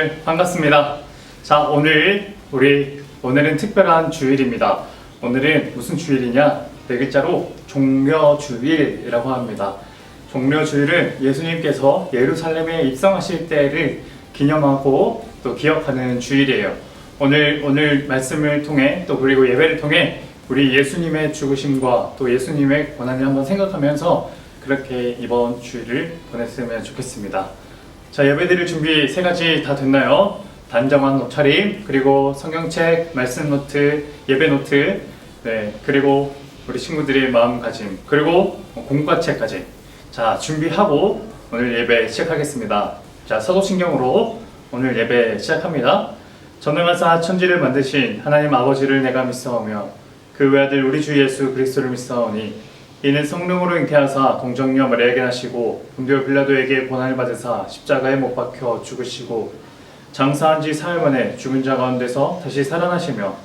다들 반갑습니다. 자, 오늘은 특별한 주일입니다. 오늘은 무슨 주일이냐? 네 글자로 종려주일이라고 합니다. 종려주일은 예수님께서 예루살렘에 입성하실 때를 기념하고 또 기억하는 주일이에요. 오늘 말씀을 통해 또 그리고 예배를 통해 우리 예수님의 죽으심과 또 예수님의 고난을 한번 생각하면서 그렇게 이번 주일을 보냈으면 좋겠습니다. 자, 예배드릴 준비 세 가지 다 됐나요? 단정한 옷차림, 그리고 성경책, 말씀 노트, 예배 노트, 네, 그리고 우리 친구들의 마음가짐, 그리고 공과책까지. 자, 준비하고 오늘 예배 시작하겠습니다. 자, 사도신경으로 오늘 예배 시작합니다. 전능하사 천지를 만드신 하나님 아버지를 내가 믿사오며 그 외아들 우리 주 예수 그리스도를 믿사오니 이는 성령으로 잉태하사 동정녀 마리아에게 나시고 본디오 빌라도에게 고난을 받으사 십자가에 못 박혀 죽으시고 장사한 지 사흘 만에 죽은 자 가운데서 다시 살아나시며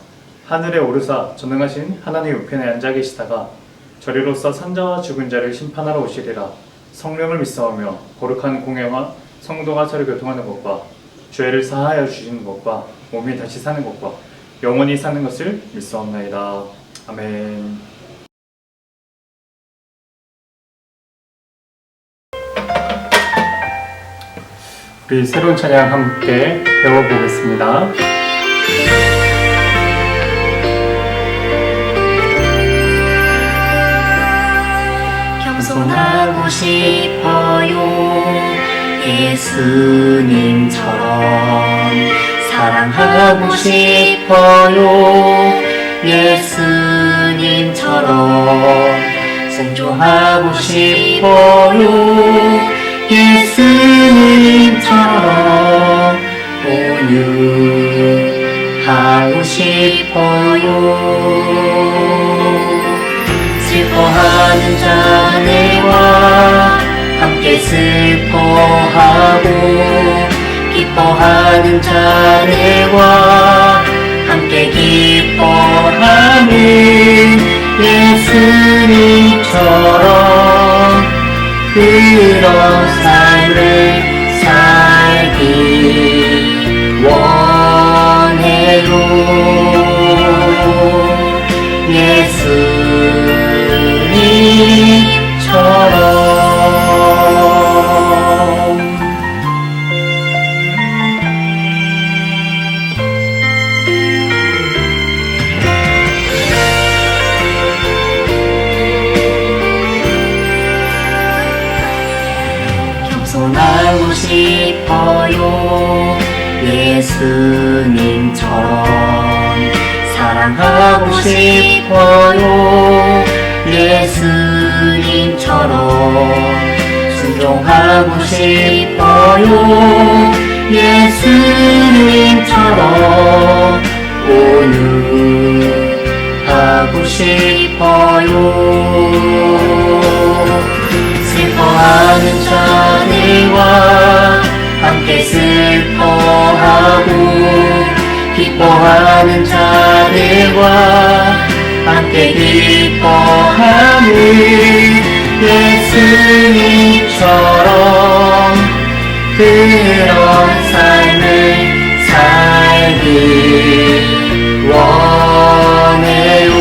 하늘에 오르사 전능하신 하나님 우편에 앉아 계시다가 저리로서 산자와 죽은 자를 심판하러 오시리라. 성령을 믿사오며 거룩한 공회와 성도가 서로 교통하는 것과 죄를 사하여 주시는 것과 몸이 다시 사는 것과 영원히 사는 것을 믿사옵나이다. 아멘. 우리 새로운 찬양 함께 배워보겠습니다. 겸손하고 싶어요. 예수님처럼 사랑하고 싶어요. 예수님처럼 순종하고 싶어요. 예수님처럼 온유하고 싶어요. 슬퍼하는 자네와 함께 슬퍼하고 기뻐하는 자네와 함께 기뻐하는 예수님처럼 그런 삶을 살기 원해요. 예수님처럼. 겸손하고 싶어요. 예수님처럼 사랑하고 싶어요. 예수님처럼 순종하고 싶어요. 예수님처럼 온유하고 싶어요. 슬퍼하는 자네와 함께 슬퍼하고 기뻐하는 자네와 함께 기뻐하는 예수님처럼 그런 삶을 살기 원해요.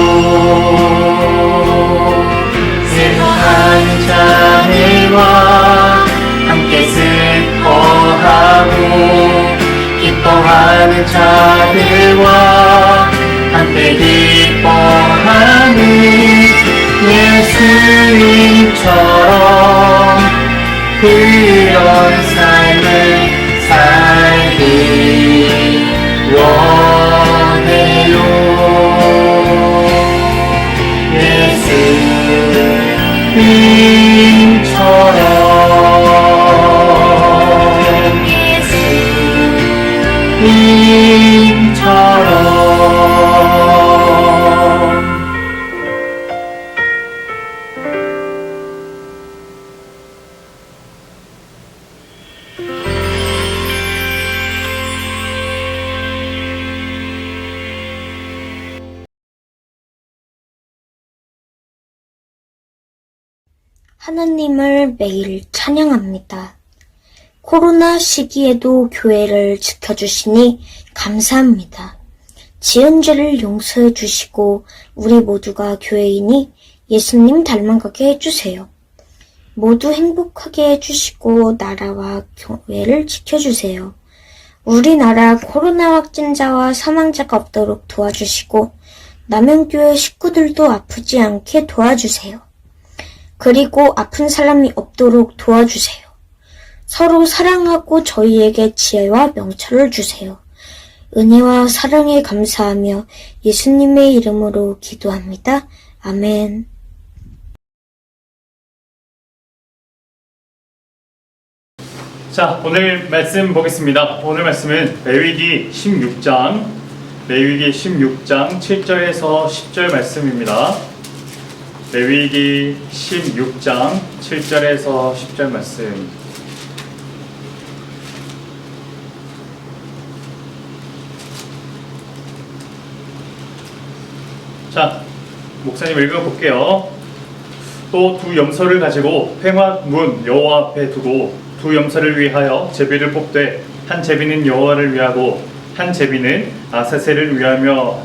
슬퍼하는 자네와 함께 슬퍼하고 기뻐하는 자네와 함께 기뻐하는 예수님처럼 그런 삶을 살기 원해요. 예수님처럼. 하나님을 매일 찬양합니다. 코로나 시기에도 교회를 지켜주시니 감사합니다. 지은 죄를 용서해 주시고 우리 모두가 교회이니 예수님 닮아가게 해주세요. 모두 행복하게 해주시고 나라와 교회를 지켜주세요. 우리나라 코로나 확진자와 사망자가 없도록 도와주시고 남양교회 식구들도 아프지 않게 도와주세요. 그리고 아픈 사람이 없도록 도와주세요. 서로 사랑하고 저희에게 지혜와 명철을 주세요. 은혜와 사랑에 감사하며 예수님의 이름으로 기도합니다. 아멘. 자, 오늘 말씀 보겠습니다. 오늘 말씀은 레위기 16장 7절에서 10절 말씀입니다. 레위기 16장 7절에서 10절 말씀. 자, 목사님 읽어볼게요. 또 두 염소를 가지고 팽화문 여호와 앞에 두고 두 염소를 위하여 제비를 뽑되 한 제비는 여호와를 위하고 한 제비는 아사셀을 위하여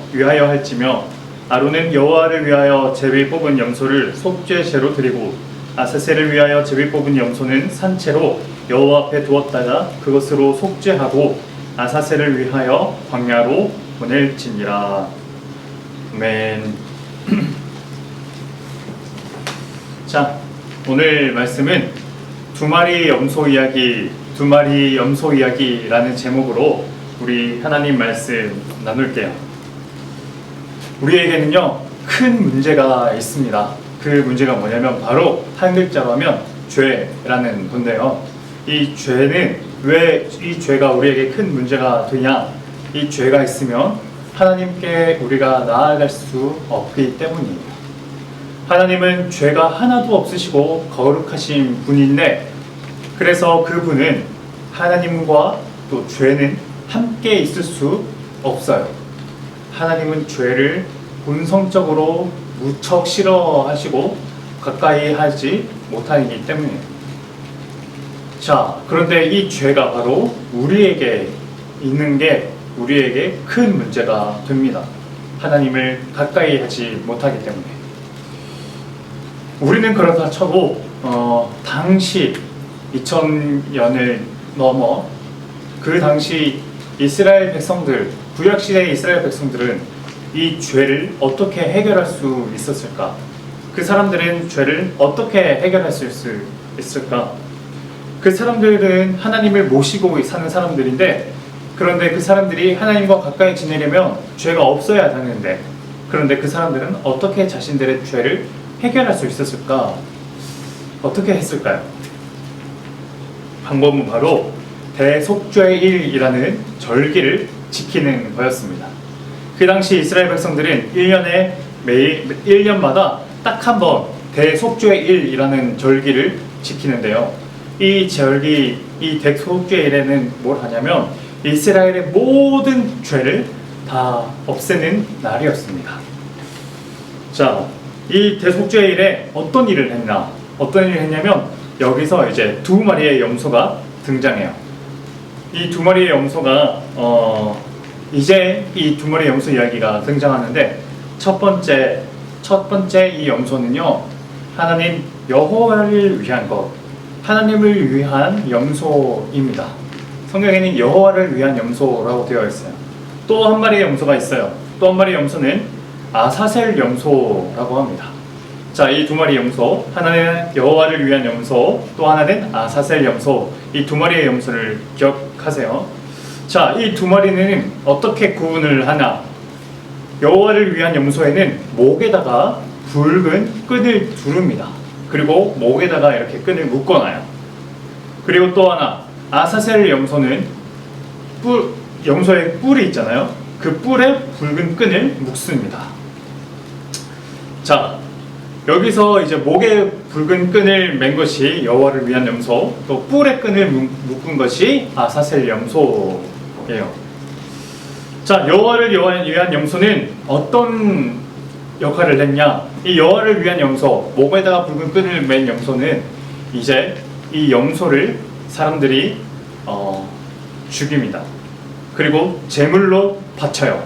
할지며 아론은 여호와를 위하여 제비 뽑은 염소를 속죄제로 드리고 아사셀을 위하여 제비 뽑은 염소는 산채로 여호와 앞에 두었다가 그것으로 속죄하고 아사셀을 위하여 광야로 보낼지니라. 아멘. 자, 오늘 말씀은 두 마리 염소 이야기라는 제목으로 우리 하나님 말씀 나눌게요. 우리에게는요, 큰 문제가 있습니다. 그 문제가 뭐냐면 바로 한 글자로 하면 죄라는 건데요. 이 죄는 왜 이 죄가 우리에게 큰 문제가 되냐? 이 죄가 있으면 하나님께 우리가 나아갈 수 없기 때문이에요. 하나님은 죄가 하나도 없으시고 거룩하신 분인데, 그래서 그분은 하나님과 또 죄는 함께 있을 수 없어요. 하나님은 죄를 본성적으로 무척 싫어하시고 가까이 하지 못하기 때문이에요. 자, 그런데 이 죄가 바로 우리에게 있는 게 우리에게 큰 문제가 됩니다. 하나님을 가까이 하지 못하기 때문에. 우리는 그렇다 쳐도 당시 2000년을 넘어 그 당시 이스라엘 백성들, 구약시대의 이스라엘 백성들은 이 죄를 어떻게 해결할 수 있었을까? 그 사람들은 죄를 어떻게 해결할 수 있을까? 그 사람들은 하나님을 모시고 사는 사람들인데, 그런데 그 사람들이 하나님과 가까이 지내려면 죄가 없어야 하는데, 그런데 그 사람들은 어떻게 자신들의 죄를 해결할 수 있었을까? 어떻게 했을까요? 방법은 바로 대속죄일이라는 절기를 지키는 거였습니다. 그 당시 이스라엘 백성들은 1년마다 딱 한 번 대속죄일이라는 절기를 지키는데요. 이 대속죄일에는 뭘 하냐면 이스라엘의 모든 죄를 다 없애는 날이었습니다. 자, 이 대속죄일에 어떤 일을 했냐면 여기서 이제 두 마리의 염소가 등장해요. 이 두 마리의 염소가 이제 이 두 마리의 염소 이야기가 등장하는데, 첫 번째 이 염소는요, 하나님 여호와를 위한 것, 하나님을 위한 염소입니다. 성경에는 여호와를 위한 염소라고 되어 있어요. 또 한 마리의 염소가 있어요. 또 한 마리의 염소는 아사셀 염소라고 합니다. 자, 이 두 마리 염소, 하나는 여호와를 위한 염소, 또 하나는 아사셀 염소, 이 두 마리의 염소를 기억하세요. 자, 이 두 마리는 어떻게 구분을 하나? 여호와를 위한 염소에는 목에다가 붉은 끈을 두릅니다. 그리고 목에다가 이렇게 끈을 묶어놔요. 그리고 또 하나, 아사셀 염소는 염소의 뿔이 있잖아요. 그 뿔에 붉은 끈을 묶습니다. 자, 여기서 이제 목에 붉은 끈을 맨 것이 여호와를 위한 염소, 또 뿔에 끈을 묶은 것이 아사셀 염소예요. 자, 여호와를 위한 염소는 어떤 역할을 했냐? 이 여호와를 위한 염소, 목에다가 붉은 끈을 맨 염소는 이제 이 염소를 사람들이 죽입니다. 그리고 제물로 바쳐요.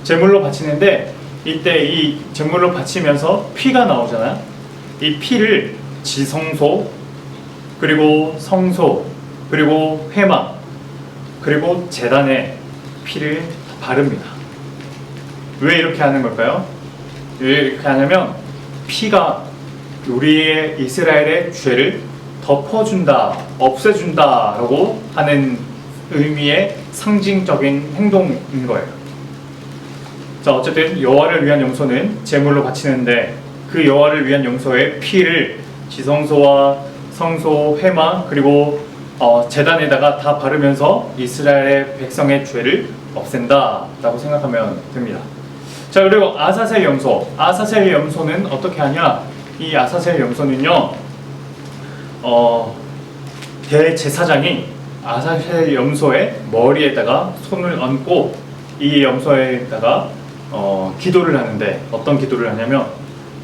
제물로 바치는데 이때 이 제물로 바치면서 피가 나오잖아요. 이 피를 지성소, 그리고 성소, 그리고 회막, 그리고 제단에 피를 바릅니다. 왜 이렇게 하는 걸까요? 왜 이렇게 하냐면 피가 우리의 이스라엘의 죄를 덮어준다, 없애준다라고 하는 의미의 상징적인 행동인 거예요. 자, 어쨌든 여호와를 위한 염소는 제물로 바치는데 그 여호와를 위한 염소의 피를 지성소와 성소, 회막, 그리고 제단에다가 다 바르면서 이스라엘의 백성의 죄를 없앤다라고 생각하면 됩니다. 자, 그리고 아사셀 염소. 아사셀 염소는 어떻게 하냐? 이 아사셀 염소는요, 대제사장이 아사셀 염소의 머리에다가 손을 얹고 이 염소에다가 기도를 하는데, 어떤 기도를 하냐면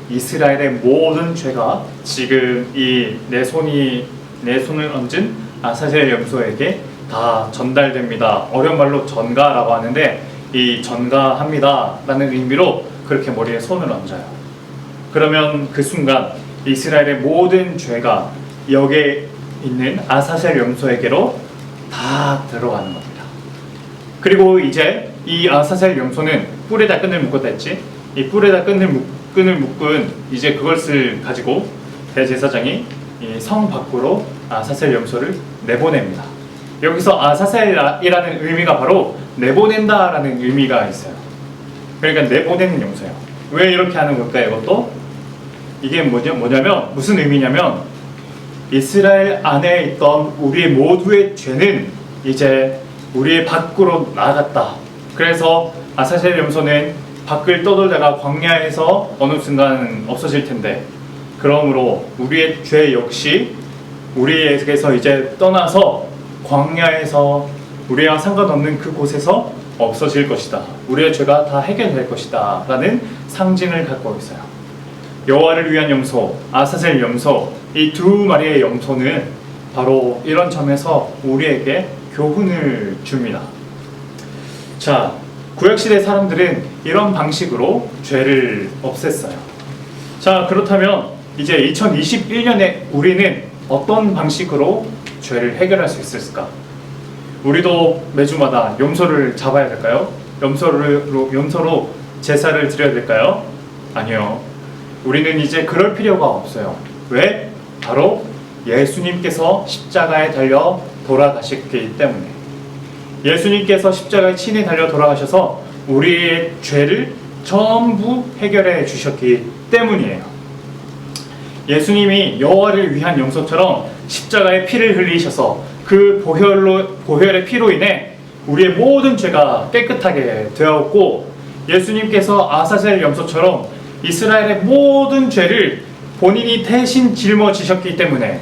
이스라엘의 모든 죄가 지금 이 내 손을 얹은 아사셀 염소에게 다 전달됩니다. 어려운 말로 전가라고 하는데, 이 전가합니다 라는 의미로 그렇게 머리에 손을 얹어요. 그러면 그 순간 이스라엘의 모든 죄가 여기에 있는 아사셀 염소에게로 다 들어가는 겁니다. 그리고 이제 이 아사셀 염소는 뿔에다 끈을 묶었다 했지. 이 뿔에다 끈을 묶은 이제 그것을 가지고 대제사장이 이 성 밖으로 아사셀 염소를 내보냅니다. 여기서 아사셀이라는 의미가 바로 내보낸다라는 의미가 있어요. 그러니까 내보내는 염소예요. 왜 이렇게 하는 걸까요? 이것도 이게 뭐냐면 무슨 의미냐면 이스라엘 안에 있던 우리 모두의 죄는 이제 우리의 밖으로 나갔다. 그래서 아사셀 염소는 밖을 떠돌다가 광야에서 어느 순간 없어질 텐데, 그러므로 우리의 죄 역시 우리에게서 이제 떠나서 광야에서 우리와 상관없는 그곳에서 없어질 것이다. 우리의 죄가 다 해결될 것이다 라는 상징을 갖고 있어요. 여호와를 위한 염소, 아사셀 염소, 이 두 마리의 염소는 바로 이런 점에서 우리에게 교훈을 줍니다. 자, 구약시대 사람들은 이런 방식으로 죄를 없앴어요. 자, 그렇다면 이제 2021년에 우리는 어떤 방식으로 죄를 해결할 수 있을까? 우리도 매주마다 염소를 잡아야 될까요? 염소로 제사를 드려야 될까요? 아니요. 우리는 이제 그럴 필요가 없어요. 왜? 바로 예수님께서 십자가에 달려 돌아가셨기 때문에. 예수님께서 십자가에 친히 달려 돌아가셔서 우리의 죄를 전부 해결해 주셨기 때문이에요. 예수님이 여호와를 위한 염소처럼 십자가에 피를 흘리셔서 그 보혈의 피로 인해 우리의 모든 죄가 깨끗하게 되었고, 예수님께서 아사셀 염소처럼 이스라엘의 모든 죄를 본인이 대신 짊어지셨기 때문에,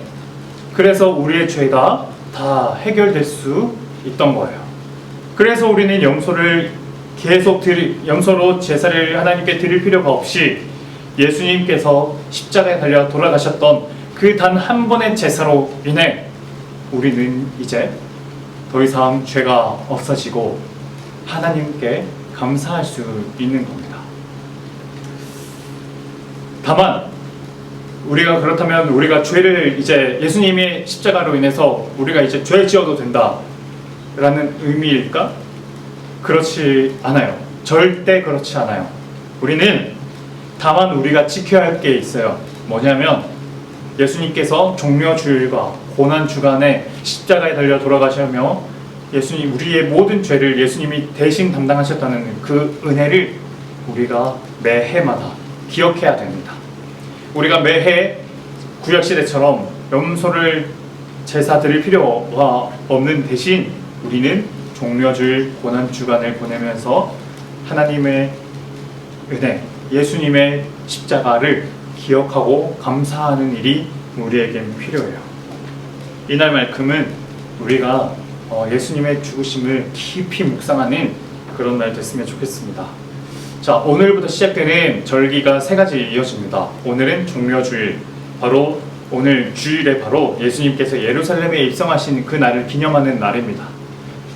그래서 우리의 죄가 다 해결될 수 있던 거예요. 그래서 우리는 염소로 제사를 하나님께 드릴 필요가 없이 예수님께서 십자가에 달려 돌아가셨던 그 단 한 번의 제사로 인해 우리는 이제 더 이상 죄가 없어지고 하나님께 감사할 수 있는 겁니다. 다만 그렇다면 우리가 죄를 이제 예수님의 십자가로 인해서 우리가 이제 죄 지어도 된다 라는 의미일까? 그렇지 않아요. 절대 그렇지 않아요. 우리는 다만 우리가 지켜야 할 게 있어요. 뭐냐면 예수님께서 종려주일과 고난주간에 십자가에 달려 돌아가시며 우리의 모든 죄를 예수님이 대신 담당하셨다는 그 은혜를 우리가 매해마다 기억해야 됩니다. 우리가 매해 구약시대처럼 염소를 제사 드릴 필요가 없는 대신 우리는 종려주일 고난주간을 보내면서 하나님의 은혜, 예수님의 십자가를 기억하고 감사하는 일이 우리에겐 필요해요. 이날만큼은 우리가 예수님의 죽으심을 깊이 묵상하는 그런 날 됐으면 좋겠습니다. 자, 오늘부터 시작되는 절기가 세 가지 이어집니다. 오늘은 종려주일, 바로 오늘 주일에 바로 예수님께서 예루살렘에 입성하신 그 날을 기념하는 날입니다.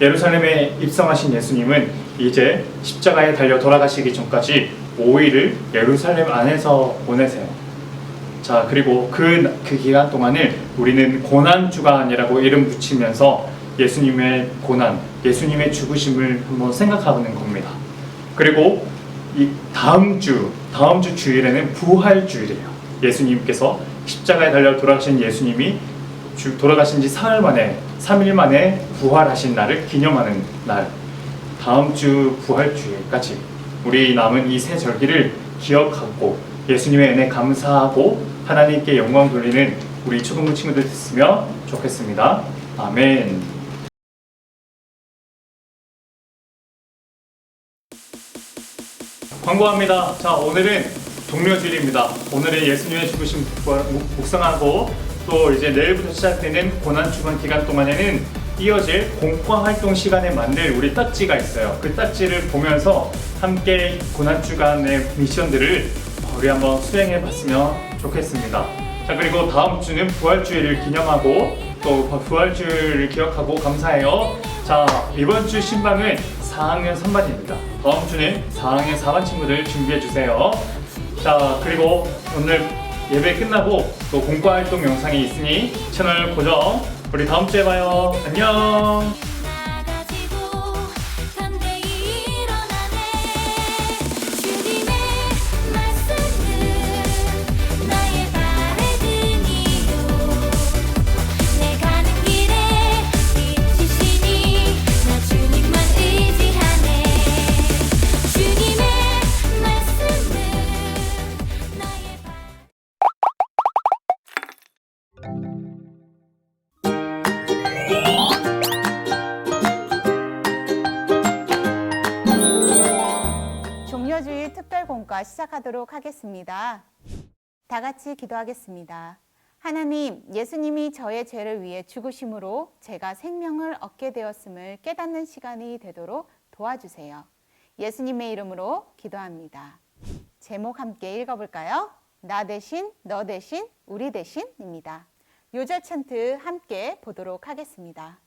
예루살렘에 입성하신 예수님은 이제 십자가에 달려 돌아가시기 전까지 5일을 예루살렘 안에서 보내세요. 자, 그리고 그 기간 동안을 우리는 고난주간이라고 이름 붙이면서 예수님의 고난, 예수님의 죽으심을 한번 생각하는 겁니다. 그리고 이 다음 주 주일에는 부활주일이에요. 예수님께서 십자가에 달려 돌아가신 예수님이 돌아가신 지 3일 만에 부활하신 날을 기념하는 날, 다음 주 부활주일까지 우리 남은 이 세 절기를 기억하고 예수님의 은혜 감사하고 하나님께 영광 돌리는 우리 초등부 친구들 됐으면 좋겠습니다. 아멘. 광고합니다. 자, 오늘은 종료주일입니다. 오늘은 예수님의 죽으심 묵상하고 또 이제 내일부터 시작되는 고난주간 기간 동안에는 이어질 공과활동 시간에 만들 우리 딱지가 있어요. 그 딱지를 보면서 함께 고난주간의 미션들을 우리 한번 수행해 봤으면 좋겠습니다. 자, 그리고 다음 주는 부활주일을 기념하고 또 부활주일을 기억하고 감사해요. 자, 이번 주 신방은 4학년 3반입니다. 다음 주는 4학년 4반 친구들 준비해 주세요. 자, 그리고 오늘 예배 끝나고 또 공과활동 영상이 있으니 채널 고정. 우리 다음 주에 봐요. 안녕. 종려주일 특별공과 시작하도록 하겠습니다. 다 같이 기도하겠습니다. 하나님, 예수님이 저의 죄를 위해 죽으심으로 제가 생명을 얻게 되었음을 깨닫는 시간이 되도록 도와주세요. 예수님의 이름으로 기도합니다. 제목 함께 읽어볼까요? 나 대신, 너 대신, 우리 대신입니다. 요절 찬트 함께 보도록 하겠습니다.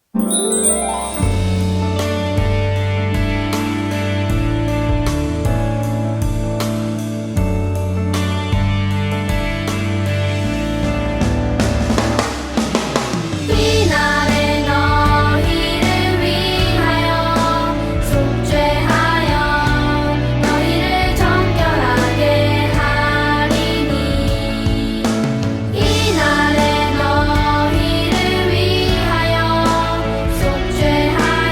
이날에 너희를 위하여 속죄하여 너희를 정결하게 하리니 이날에 너희를 위하여 속죄하여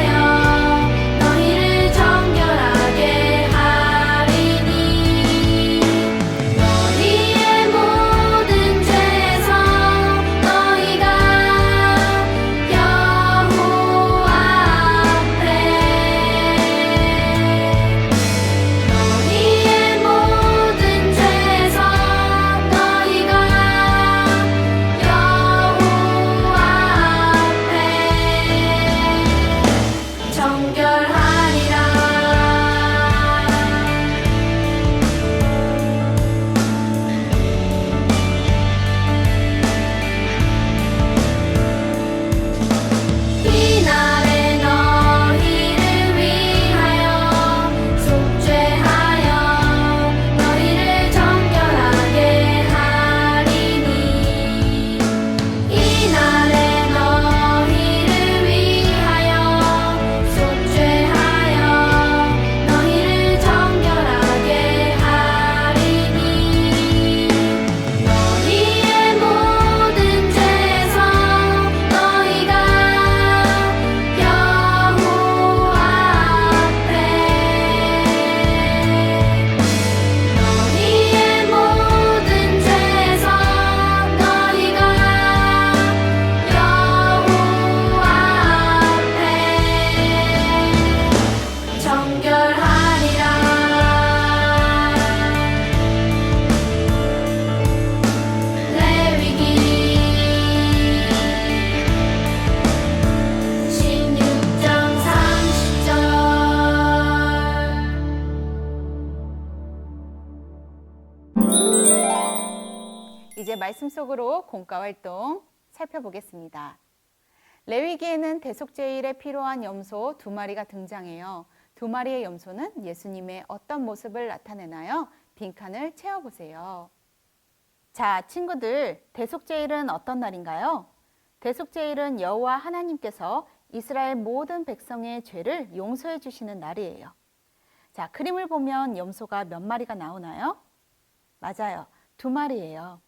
말씀 속으로 공과 활동 살펴보겠습니다. 레위기에는 대속제일에 필요한 염소 2마리가 등장해요. 2마리의 염소는 예수님의 어떤 모습을 나타내나요? 빈칸을 채워보세요. 자, 친구들, 대속제일은 어떤 날인가요? 대속제일은 여호와 하나님께서 이스라엘 모든 백성의 죄를 용서해 주시는 날이에요. 자, 그림을 보면 염소가 몇 마리가 나오나요? 맞아요. 2마리예요.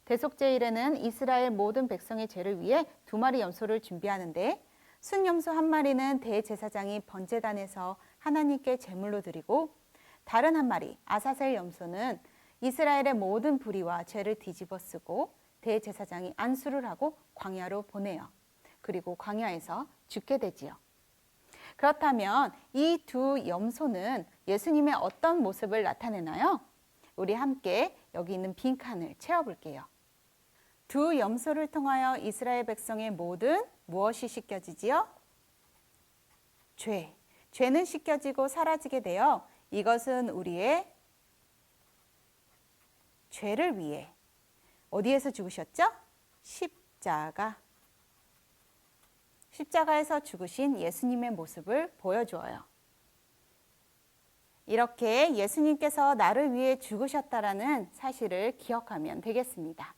대속제일에는 이스라엘 모든 백성의 죄를 위해 2마리 염소를 준비하는데 순염소 1마리는 대제사장이 번제단에서 하나님께 제물로 드리고 다른 1마리 아사셀 염소는 이스라엘의 모든 불의와 죄를 뒤집어 쓰고 대제사장이 안수를 하고 광야로 보내요. 그리고 광야에서 죽게 되지요. 그렇다면 이 2 염소는 예수님의 어떤 모습을 나타내나요? 우리 함께 여기 있는 빈칸을 채워볼게요. 2 염소를 통하여 이스라엘 백성의 모든 무엇이 씻겨지지요? 죄. 죄는 씻겨지고 사라지게 되어 이것은 우리의 죄를 위해 어디에서 죽으셨죠? 십자가에서 죽으신 예수님의 모습을 보여주어요. 이렇게 예수님께서 나를 위해 죽으셨다라는 사실을 기억하면 되겠습니다.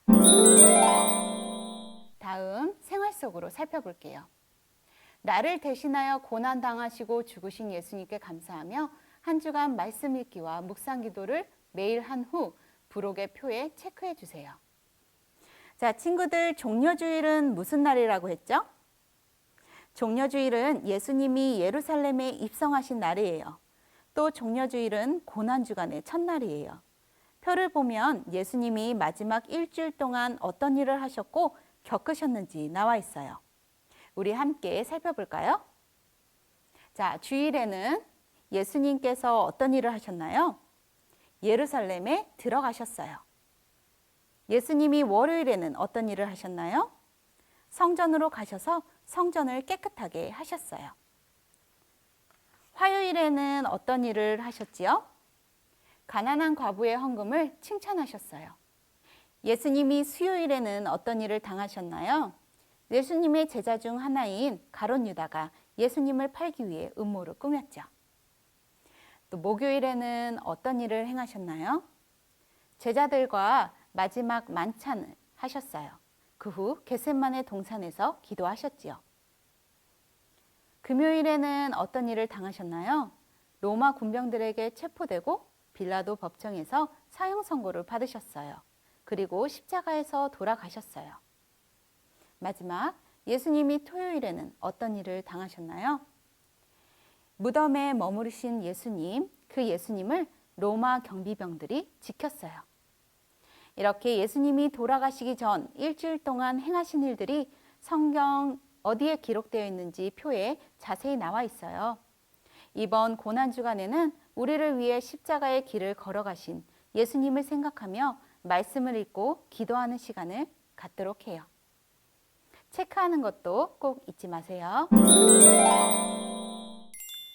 다음 생활 속으로 살펴볼게요. 나를 대신하여 고난당하시고 죽으신 예수님께 감사하며 한 주간 말씀 읽기와 묵상 기도를 매일 한 후 부록의 표에 체크해 주세요. 자, 친구들, 종려주일은 무슨 날이라고 했죠? 종려주일은 예수님이 예루살렘에 입성하신 날이에요. 또 종려주일은 고난주간의 첫날이에요. 표를 보면 예수님이 마지막 일주일 동안 어떤 일을 하셨고 겪으셨는지 나와 있어요. 우리 함께 살펴볼까요? 자, 주일에는 예수님께서 어떤 일을 하셨나요? 예루살렘에 들어가셨어요. 예수님이 월요일에는 어떤 일을 하셨나요? 성전으로 가셔서 성전을 깨끗하게 하셨어요. 화요일에는 어떤 일을 하셨지요? 가난한 과부의 헌금을 칭찬하셨어요. 예수님이 수요일에는 어떤 일을 당하셨나요? 예수님의 제자 중 하나인 가룟 유다가 예수님을 팔기 위해 음모를 꾸몄죠. 또 목요일에는 어떤 일을 행하셨나요? 제자들과 마지막 만찬을 하셨어요. 그 후 겟세마네 동산에서 기도하셨지요. 금요일에는 어떤 일을 당하셨나요? 로마 군병들에게 체포되고 빌라도 법정에서 사형 선고를 받으셨어요. 그리고 십자가에서 돌아가셨어요. 마지막 예수님이 토요일에는 어떤 일을 당하셨나요? 무덤에 머무르신 예수님, 그 예수님을 로마 경비병들이 지켰어요. 이렇게 예수님이 돌아가시기 전 일주일 동안 행하신 일들이 성경 어디에 기록되어 있는지 표에 자세히 나와 있어요. 이번 고난주간에는 우리를 위해 십자가의 길을 걸어가신 예수님을 생각하며 말씀을 읽고 기도하는 시간을 갖도록 해요. 체크하는 것도 꼭 잊지 마세요.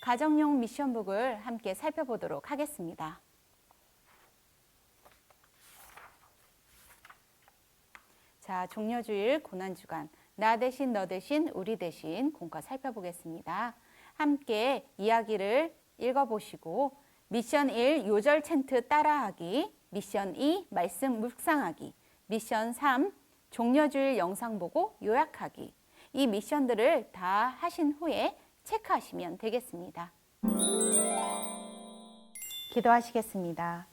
가정용 미션북을 함께 살펴보도록 하겠습니다. 자, 종려주일 고난주간 나 대신 너 대신 우리 대신 공과 살펴보겠습니다. 함께 이야기를 읽어보시고 미션 1 요절 챈트 따라하기, 미션 2 말씀 묵상하기, 미션 3 종려주일 영상 보고 요약하기, 이 미션들을 다 하신 후에 체크하시면 되겠습니다. 기도하시겠습니다.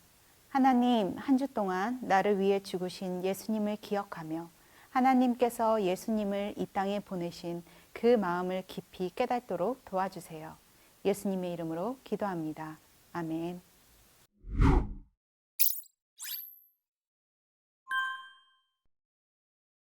하나님, 한 주 동안 나를 위해 죽으신 예수님을 기억하며 하나님께서 예수님을 이 땅에 보내신 그 마음을 깊이 깨닫도록 도와주세요. 예수님의 이름으로 기도합니다. 아멘.